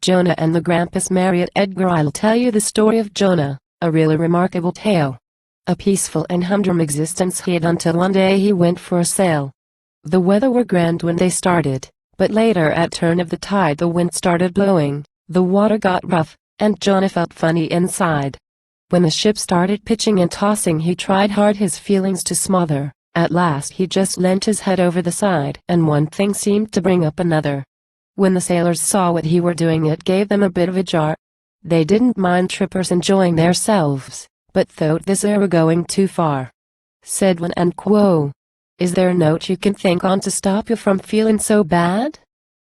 Jonah and the Grampus. Marriott. Edgar. I'll tell you the story of Jonah, a really remarkable tale. A peaceful and humdrum existence he had until one day he went for a sail. The weather were grand when they started, but later at turn of the tide the wind started blowing, the water got rough, and Jonah felt funny inside. When the ship started pitching and tossing he tried hard his feelings to smother. At last he just leant his head over the side and one thing seemed to bring up another. When the sailors saw what he were doing it gave them a bit of a jar. They didn't mind trippers enjoying theirselves, but thought this were going too far. Said one and quo. Is there a note you can think on to stop you from feeling so bad?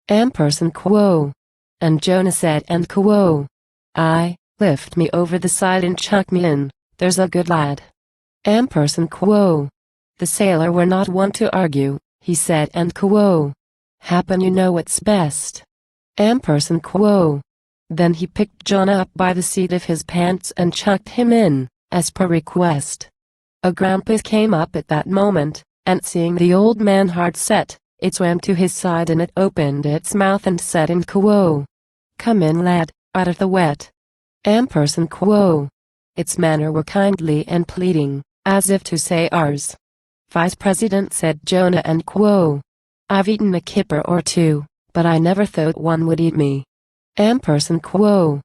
Ampersand quo. And Jonah said and quo. I, lift me over the side and chuck me in, there's a good lad. Ampersand quo. The sailor were not one to argue, he said and quo. Happen you know what's best. Ampersand quo. Then he picked Jonah up by the seat of his pants and chucked him in, as per request. A Grampus came up at that moment, and seeing the old man hard set, it swam to his side and it opened its mouth and said in quo. Come in lad, out of the wet. Ampersand quo. Its manner were kindly and pleading, as if to say ours. Vice President said Jonah and quo. I've eaten a kipper or two, but I never thought one would eat me. Ampersand quo.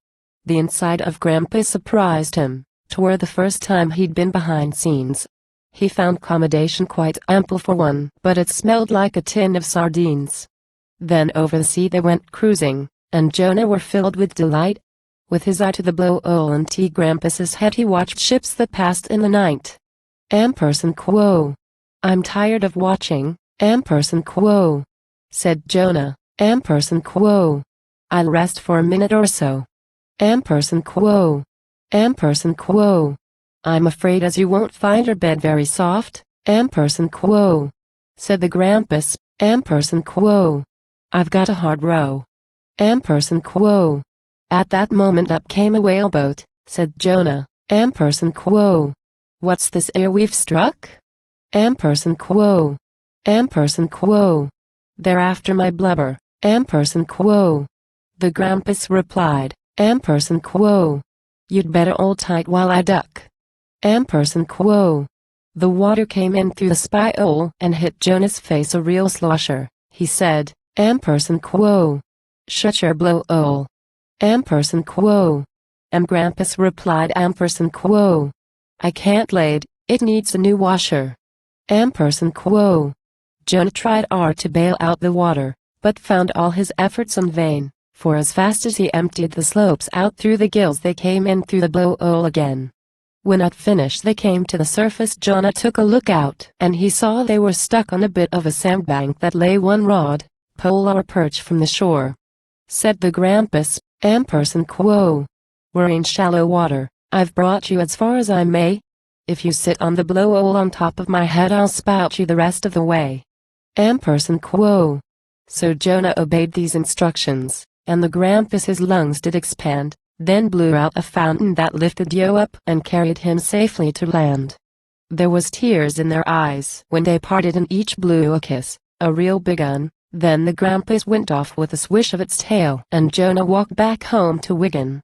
The inside of Grampus surprised him. 'Twere the first time he'd been behind scenes. He found accommodation quite ample for one, but it smelled like a tin of sardines. Then over the sea they went cruising, and Jonah were filled with delight. With his eye to the blow-hole and Grampus's head he watched ships that passed in the night. Ampersand quo. I'm tired of watching, Ampersand quo. Said Jonah, Ampersand quo. I'll rest for a minute or so. Ampersand quo. Ampersand quo. I'm afraid as you won't find your bed very soft, Ampersand quo. Said the Grampus, Ampersand quo. I've got a hard row. Ampersand quo. At that moment up came a whaleboat, said Jonah, Ampersand quo. What's this air we've struck? Ampersand quo. Ampersand quo. They're after my blubber, Ampersand quo. The Grampus replied, Ampersand quo. You'd better hold tight while I duck. Ampersand quo. The water came in through the spy-hole and hit Jonah's face a real slosher. He said, Ampersand quo. Shut your blow-hole. Ampersand quo. Grampus replied Ampersand quo. I can't lade, it needs a new washer. Ampersand quo. Jonah tried hard to bail out the water, but found all his efforts in vain, for as fast as he emptied the slopes out through the gills they came in through the blow-hole again. When at finish they came to the surface Jonah took a look out and he saw they were stuck on a bit of a sandbank that lay one rod, pole or perch from the shore. Said the Grampus, Ampersand quo. We're in shallow water, I've brought you as far as I may. If you sit on the blow-hole on top of my head I'll spout you the rest of the way. Ampersand quo. So Jonah obeyed these instructions, and the Grampus's lungs did expand, then blew out a fountain that lifted Yo up and carried him safely to land. There was tears in their eyes when they parted and each blew a kiss, a real big un. Then the Grampus went off with a swish of its tail and Jonah walked back home to Wigan.